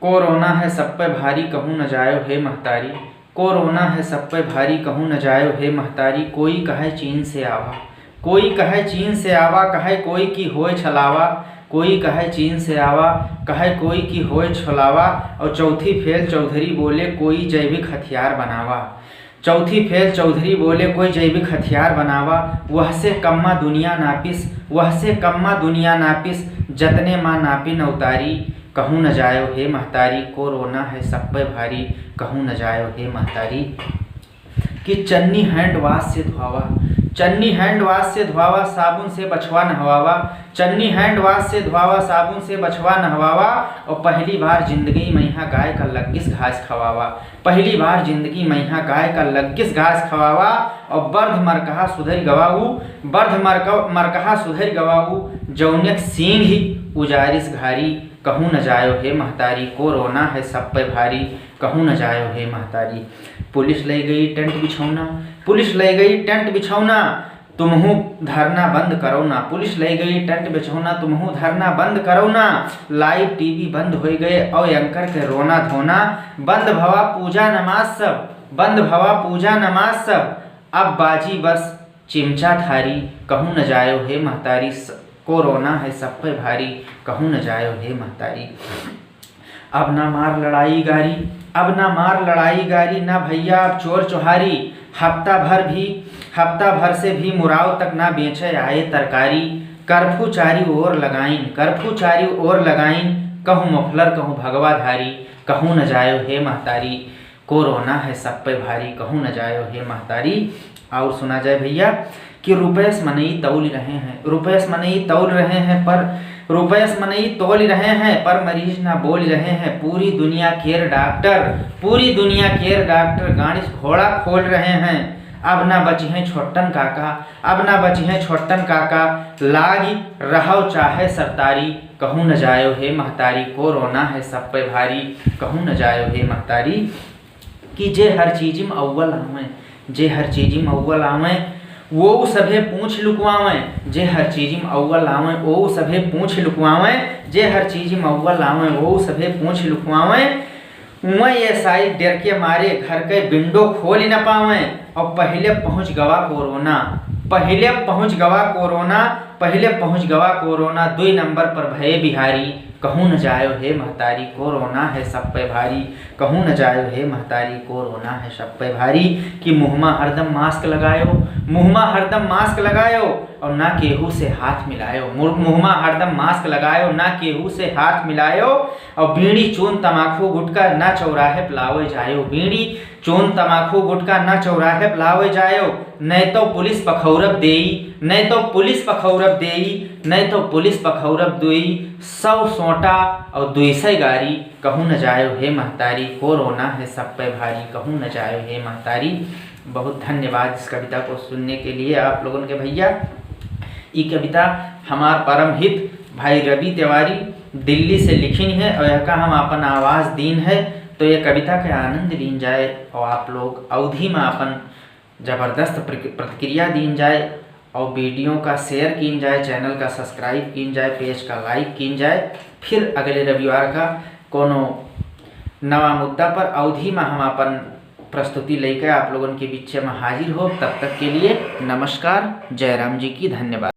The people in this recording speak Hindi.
कोरोना है सब पे भारी कहूँ न जायो हे महतारी। कोरोना है सब पे भारी कहूँ न जायो हे महतारी। कोई कहे चीन से आवा, कोई कहे चीन से आवा, कहे कोई की होए छलावा। कोई कहे चीन से आवा, कहे कोई की होए छलावा। और चौथी फेल चौधरी बोले कोई जैविक हथियार बनावा। चौथी फेल चौधरी बोले कोई जैविक हथियार बनावा। वह से कम्मा दुनिया नापिस, वह से कम्मा दुनिया नापिस। जतने माँ नापी न उतारी, कहूँ न जायो हे महतारी। कोरोना है सब पे भारी कहूँ न जायो हे महतारी। कि चन्नी हैंड वाश से धोवा, चन्नी हैंड वाश से धोवा, साबुन से बछवा नहवावा। चन्नी हैंड वाश से धोवा, साबुन से बछवा नहवावा। और पहली बार जिंदगी में यहाँ गाय का लग्गिस घास खवावा। पहली बार जिंदगी में यहाँ गाय का लग्गिस घास खवावा। और बर्ध मरकहा सुधर गवाऊ, बर्ध मरकहा सुधर गवाऊ। जौनक सींग ही उजारिस घारी, कहूँ न जायो हे महतारी। कोरोना है सब पे भारी कहूँ न जायो हे महतारी। पुलिस ले गई टेंट बिछौना, पुलिस ले गई टेंट बिछौना। तुमहू धरना बंद करो ना, पुलिस ले गई टेंट बिछौना। तुमहू धरना बंद करो ना। लाइव टीवी बंद हो गए और एंकर के रोना धोना। बंद भवा पूजा नमाज सब, बंद भवा पूजा नमाज सब। अब बाजी बस चिमचा थारी, कहूँ न जायो हे महतारी। कोरोना है सब पे भारी कहूँ न जायो हे महतारी। अब ना मार लड़ाई गारी, अब ना मार लड़ाई गारी। ना भैया अब चोर चुहारी, हफ्ता भर से भी मुराव तक ना बेचे आए तरकारी। कर्फ्यू चारी ओर लगाइन, कर्फ्यू चारी ओर लगाइन। कहूँ मफलर कहूँ भगवाधारी, कहूँ न जायो हे महतारी। कोरोना है सब पे भारी कहूँ न जायो हे महतारी। और सुना जाए भैया कि रुपयस मनई तौल रहे हैं, रुपयस मनई तौल रहे हैं पर, रुपयस मनई तोल रहे हैं पर मरीज ना बोल रहे हैं। पूरी दुनिया केयर डॉक्टर, पूरी दुनिया केयर डॉक्टर गाड़िस घोड़ा खोल रहे हैं। अब ना बची हैं छोटन काका, अब ना बची हैं छोटन काका। लागी रहो चाहे सरतारी, कहूँ न जायो हे महतारी। कोरोना है सब पे भारी कहूँ न जायो हे महतारी। कि जे हर चीज में अव्वल आवें, जे हर चीज में अव्वल आवें वो सभे पूछ लुकवावें। जे हर चीज में अव्वल आवें वो सभे पूछ लुकवावें। जे हर चीज में अव्वल आवें वो सभे पूछ लुकवावें। वह ये साई डर के मारे घर के विंडो खोल न पावें। और पहले पहुँच गवा कोरोना, पहले पहुँच गवा कोरोना, पहले पहुँच गवा कोरोना। 2 नंबर पर भये बिहारी, कहूँ न जायो हे महतारी। कोरोना है सब पे भारी कहूँ न जायो हे महतारी। कोरोना है सब पे भारी। कि मुँहमा हरदम मास्क लगायो, मुँहमा हरदम मास्क लगायो। और ना केहू से हाथ मिलायो, मुँहमा हरदम मास्क लगायो, ना केहू से हाथ मिलायो। और बीड़ी चून तमाकू गुटका ना चौराहे पिलावे जायो। बीड़ी चून तमाकू गुटका ना चौराहे पिलावे जायो। नहीं तो पुलिस पखौरब देई, नहीं तो पुलिस पखौरब देई, नहीं तो पुलिस पखौरब देई। 100 सोटा और 200 गारी, कहूँ न जायो हे महतारी। कोरोना है सब पे भारी कहूँ न जायो हे महतारी। बहुत धन्यवाद इस कविता को सुनने के लिए आप लोगों के भैया। ये कविता हमार परम हित भाई रवि तिवारी दिल्ली से लिखी है और यह का हम अपन आवाज़ दीन है। तो ये कविता के आनंद लीन जाए और आप लोग अवधि में अपन ज़बरदस्त प्रतिक्रिया दीन जाए। और वीडियो का शेयर किन जाए, चैनल का सब्सक्राइब किन जाए, पेज का लाइक किन जाए। फिर अगले रविवार का कोनो नवा मुद्दा पर अवधि में हम अपन प्रस्तुति लेकर आप लोगों के बीच में हाजिर हो। तब तक के लिए नमस्कार, जय राम जी की, धन्यवाद।